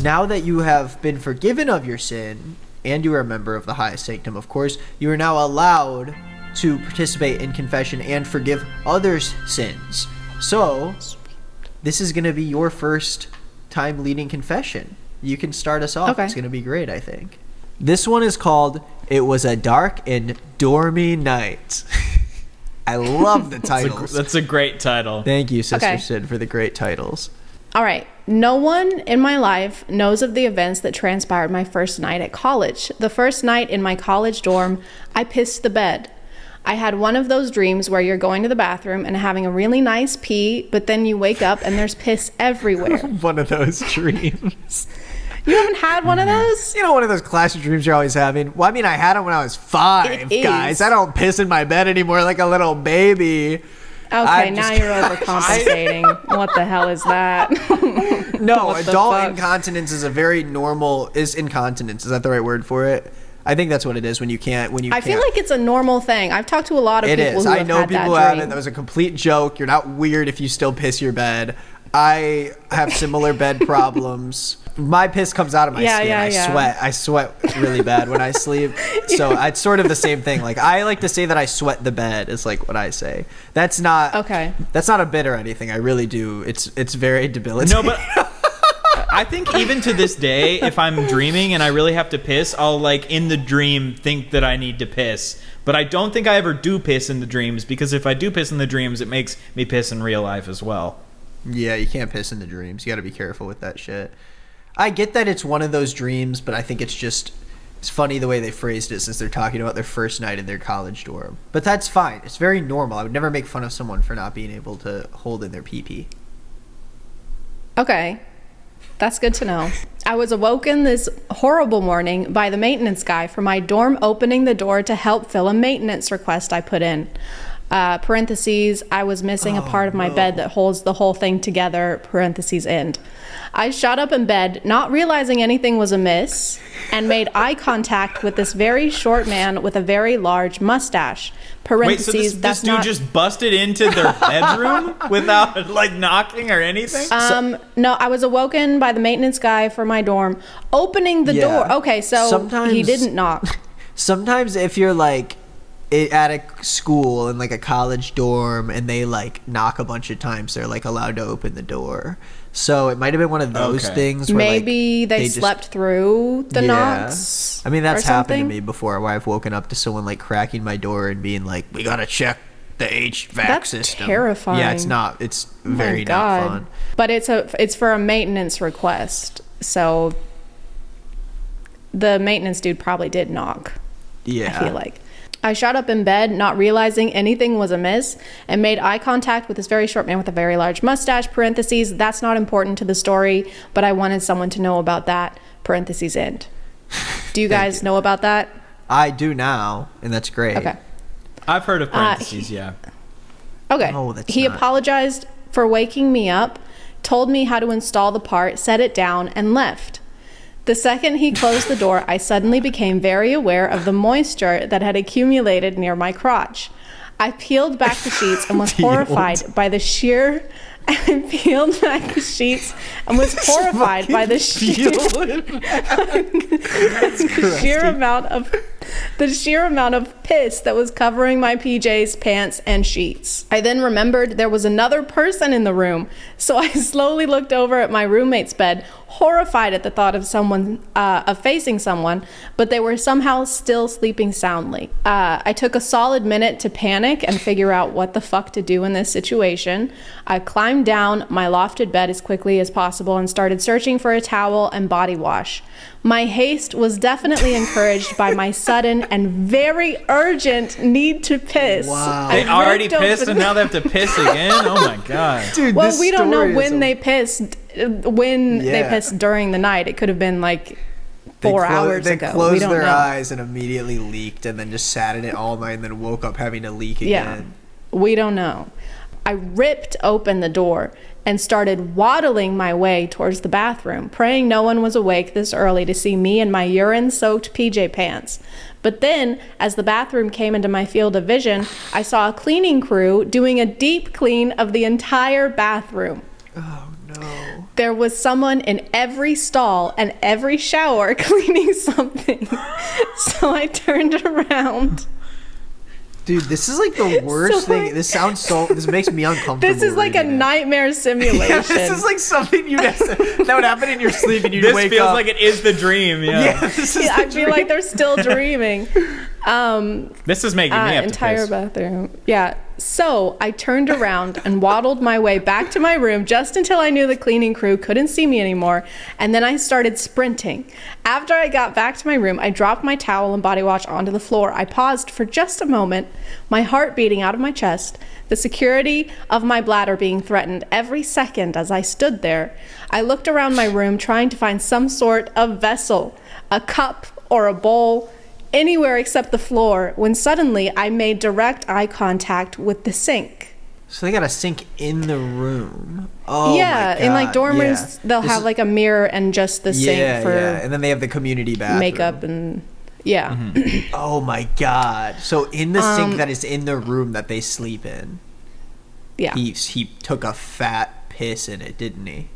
Now that you have been forgiven of your sin, and you are a member of the highest sanctum, of course, you are now allowed to participate in confession and forgive others' sins. So, this is going to be your first time leading confession. You can start us off. Okay. It's going to be great, I think. This one is called It Was a Dark and Dormy Night. I love the titles. That's a great title. Thank you, Sister Sid, for the great titles. All right. No one in my life knows of the events that transpired my first night at college. The first night in my college dorm, I pissed the bed. I had one of those dreams where you're going to the bathroom and having a really nice pee, but then you wake up and there's piss everywhere. One of those dreams. You haven't had one of those? You know, one of those classic dreams you're always having? Well, I mean, I had it when I was 5, guys. I don't piss in my bed anymore like a little baby. Okay, now you're overcompensating. What the hell is that? No, adult incontinence is a very normal... Is incontinence. Is that the right word for it? I think that's what it is when you can't... I feel like it's a normal thing. I've talked to a lot of people who have had that dream. I know people who have it. That was a complete joke. You're not weird if you still piss your bed. I have similar bed problems. My piss comes out of my skin. I sweat really bad when I sleep. So it's sort of the same thing. Like, I like to say that I sweat the bed is like what I say. That's not a bit or anything. I really do. It's very debilitating. No, but I think even to this day, if I'm dreaming and I really have to piss, I'll like in the dream think that I need to piss. But I don't think I ever do piss in the dreams, because if I do piss in the dreams, it makes me piss in real life as well. Yeah, you can't piss in the dreams. You got to be careful with that shit. I get that it's one of those dreams, but I think it's funny the way they phrased it, since they're talking about their first night in their college dorm. But that's fine. It's very normal. I would never make fun of someone for not being able to hold in their pee-pee. Okay. That's good to know. I was awoken this horrible morning by the maintenance guy from my dorm opening the door to help fill a maintenance request I put in. Parentheses, I was missing a part of my bed that holds the whole thing together, parentheses end. I shot up in bed, not realizing anything was amiss, and made eye contact with this very short man with a very large mustache. Parentheses, wait, so this dude just busted into their bedroom without like knocking or anything? No, I was awoken by the maintenance guy for my dorm opening the door. Okay, so he didn't knock. Sometimes if you're like at a school in like a college dorm and they like knock a bunch of times, they're like allowed to open the door. So it might have been one of those things where maybe they slept through the knocks. I mean, that's happened to me before, where I've woken up to someone like cracking my door and being like, we gotta check the HVAC system. That's terrifying. Yeah, it's very not fun. But it's for a maintenance request, so the maintenance dude probably did knock. Yeah, I feel like. I shot up in bed, not realizing anything was amiss, and made eye contact with this very short man with a very large mustache, parentheses, that's not important to the story, but I wanted someone to know about that, parentheses end. Do you guys know about that? I do now, and that's great. Okay. I've heard of parentheses, yeah. Okay. He apologized for waking me up, told me how to install the part, set it down, and left. The second he closed the door, I suddenly became very aware of the moisture that had accumulated near my crotch. I peeled back the sheets and was horrified by the sheer... I peeled back the sheets and was horrified by the sheer amount of piss that was covering my PJs, pants, and sheets. I then remembered there was another person in the room, so I slowly looked over at my roommate's bed, horrified at the thought of facing someone, but they were somehow still sleeping soundly. I took a solid minute to panic and figure out what the fuck to do in this situation. I climbed down my lofted bed as quickly as possible and started searching for a towel and body wash. My haste was definitely encouraged by my sudden and very urgent need to piss. Wow. They already pissed and now they have to piss again? Oh my God. Dude, well, we don't know when they pissed. They pissed during the night. It could have been like 4 hours ago. They closed their eyes and immediately leaked, and then just sat in it all night and then woke up having to leak again. Yeah, we don't know. I ripped open the door and started waddling my way towards the bathroom, praying no one was awake this early to see me in my urine-soaked PJ pants. But then, as the bathroom came into my field of vision, I saw a cleaning crew doing a deep clean of the entire bathroom. Oh, no. no. There was someone in every stall and every shower cleaning something. So I turned around. Dude, this is like the worst thing. This makes me uncomfortable. This is like a nightmare simulation. Yeah, this is like something that would happen in your sleep and you'd This wake feels up. like it is the dream. Yeah. This is I feel like they're still dreaming. This is making me have Entire to piss. bathroom. Yeah. So I turned around and waddled my way back to my room just until I knew the cleaning crew couldn't see me anymore. And then I started sprinting. After I got back to my room, I dropped my towel and body wash onto the floor. I paused for just a moment, my heart beating out of my chest, the security of my bladder being threatened every second as I stood there. I looked around my room trying to find some sort of vessel, a cup or a bowl, anywhere except the floor, when suddenly I made direct eye contact with the sink. So they got a sink in the room. Oh yeah, my God. in like dorm rooms, Yeah. they'll have like a mirror and just the sink for and then they have the community bathroom. makeup and yeah. Oh my God. So in the sink that is in the room that they sleep in, Yeah. he took a fat piss in it, didn't he?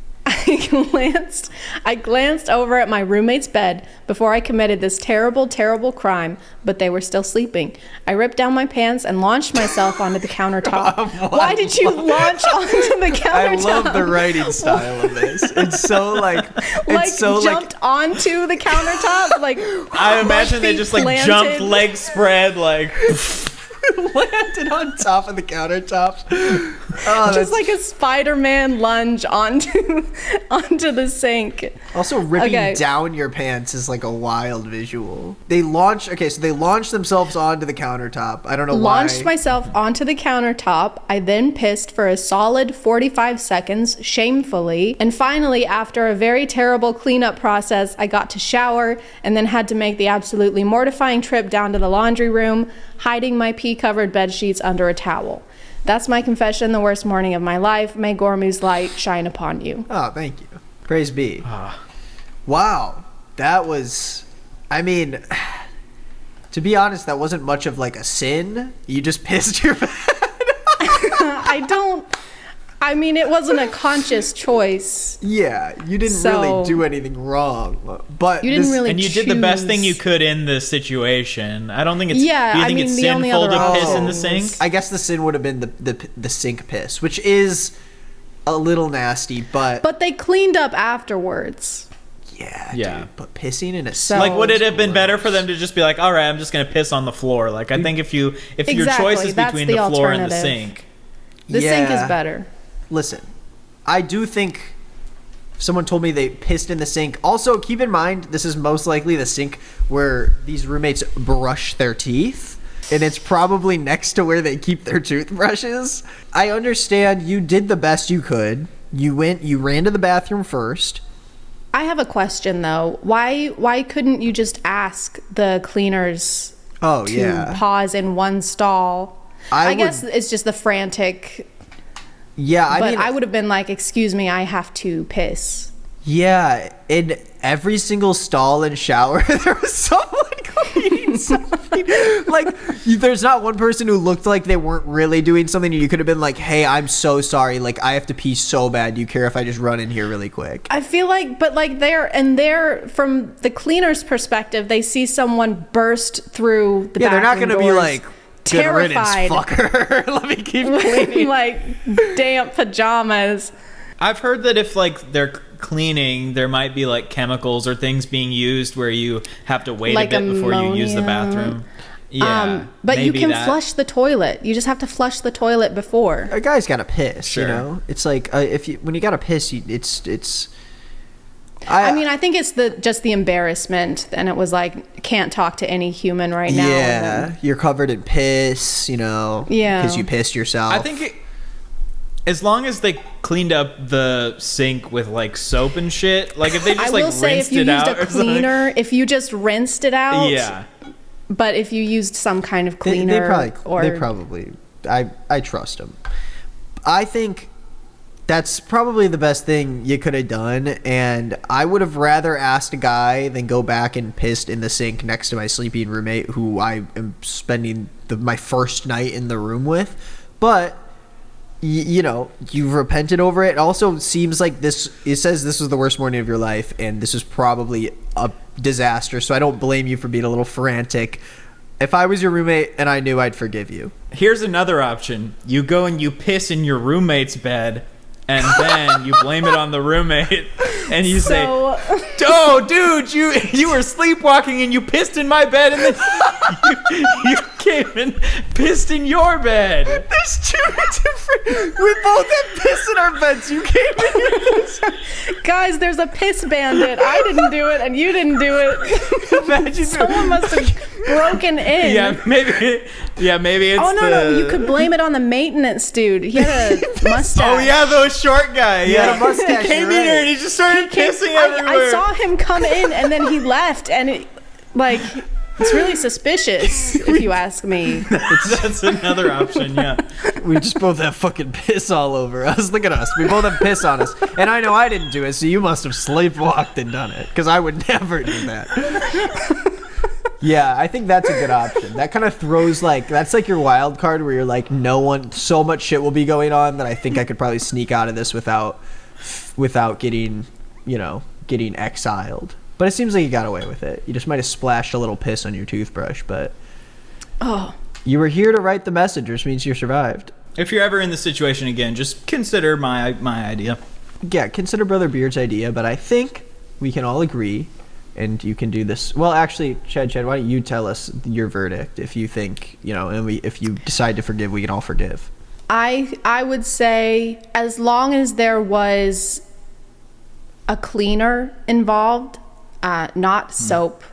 I glanced over at my roommate's bed before I committed this terrible, terrible crime, but they were still sleeping. I ripped down my pants and launched myself onto the countertop. Why did you launch onto the countertop? I love the writing style of this. It's so like jumped onto the countertop. Like I imagine they just like planted. jumped, legs spread, like landed on top of the countertop. Oh, just like a Spider-Man lunge onto the sink. Also, ripping down your pants is like a wild visual. They launched themselves onto the countertop. I don't know why. Launched myself onto the countertop. I then pissed for a solid 45 seconds, shamefully. And finally, after a very terrible cleanup process, I got to shower and then had to make the absolutely mortifying trip down to the laundry room, hiding my pee-covered bed sheets under a towel. That's my confession, the worst morning of my life. May Gormu's light shine upon you. Oh, thank you. Praise be. Wow. That was... I mean... To be honest, that wasn't much of like a sin. You just pissed your bed. I mean, it wasn't a conscious choice. Yeah, you didn't really do anything wrong. But you didn't really and you did the best thing you could in the situation. I don't think it's... Yeah, do you think it's sinful to piss in the sink? I guess the sin would have been the sink piss, which is a little nasty, but... But they cleaned up afterwards. Yeah, Yeah. dude, but pissing in a So- Like, would it have been better for them to just be like, all right, I'm just going to piss on the floor? Like, I think if your choice is that's between the the floor and the alternative. sink... The sink Yeah. is better. Listen, I do think someone told me they pissed in the sink. Also, keep in mind, this is most likely the sink where these roommates brush their teeth, and it's probably next to where they keep their toothbrushes. I understand you did the best you could. You ran to the bathroom first. I have a question though. Why couldn't you just ask the cleaners to pause in one stall? I guess it's just the frantic. Yeah, I mean, I would have been like, "Excuse me, I have to piss." Yeah, in every single stall and shower, there was someone cleaning something. Like, there's not one person who looked like they weren't really doing something. You could have been like, "Hey, I'm so sorry. Like, I have to pee so bad. Do you care if I just run in here really quick?" I feel like, but like they're from the cleaner's perspective, they see someone burst through the they're not bathroom gonna be doors, like, "Good riddance, terrified, fucker." Let me keep cleaning. like damp pajamas. I've heard that if like they're cleaning, there might be like chemicals or things being used where you have to wait Like a bit before you use the ammonia. bathroom. Yeah, But you maybe can that. flush the toilet. You just have to flush the toilet before. A guy's gotta piss. Sure. You know, it's like when you gotta piss, it's. I mean, I think it's just the embarrassment, and it was like, can't talk to any human right now. Yeah, you're covered in piss. You know. Yeah. Because you pissed yourself. I think as long as they cleaned up the sink with like soap and shit, like if they just I like will say, rinsed if you it used out a or something. cleaner, if you just rinsed it out, Yeah. But if you used some kind of cleaner, they probably. I trust them. I think that's probably the best thing you could have done, and I would have rather asked a guy than go back and pissed in the sink next to my sleeping roommate, who I am spending my first night in the room with. But you know, you've repented over it. It also seems like it says this was the worst morning of your life, and this was probably a disaster, so I don't blame you for being a little frantic. If I was your roommate and I knew, I'd forgive you. Here's another option. You go and you piss in your roommate's bed, and then you blame it on the roommate, and you say, "Oh, dude, you were sleepwalking and you pissed in my bed, and then you came and pissed in your bed." There's two different... We both have piss in our beds. You came in your piss. Guys, there's a piss bandit. I didn't do it, and you didn't do it. Imagine Someone must have broken in. Yeah, maybe it's Oh, no, you could blame it on the maintenance dude. He had a mustache. Oh, yeah, the short guy. He had a mustache. He came in here and he just started pissing I everywhere. saw him come in, and then he left, and it's really suspicious, if you ask me. That's another option, yeah. We just both have fucking piss all over us. Look at us. We both have piss on us. And I know I didn't do it, so you must have sleepwalked and done it. Because I would never do that. Yeah, I think that's a good option. That kind of throws, that's like your wild card where you're like, so much shit will be going on that I think I could probably sneak out of this without getting exiled. But it seems like you got away with it. You just might have splashed a little piss on your toothbrush, but you were here to write the message, which means you survived. If you're ever in this situation again, just consider my idea. Yeah, consider Brother Beard's idea, but I think we can all agree, and you can do this. Well, actually, Chad, why don't you tell us your verdict if you think, if you decide to forgive, we can all forgive. I would say as long as there was a cleaner involved, not soap.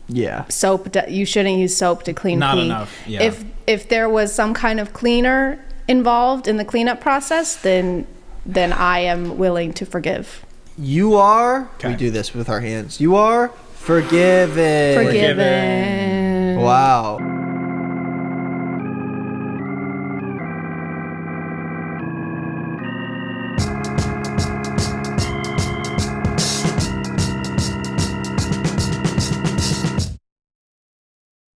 Yeah. Soap, you shouldn't use soap to clean Not pee. enough, yeah. If there was some kind of cleaner involved in the cleanup process, then I am willing to forgive. You are, Okay. we do this with our hands, you are forgiven. Forgiven. Wow.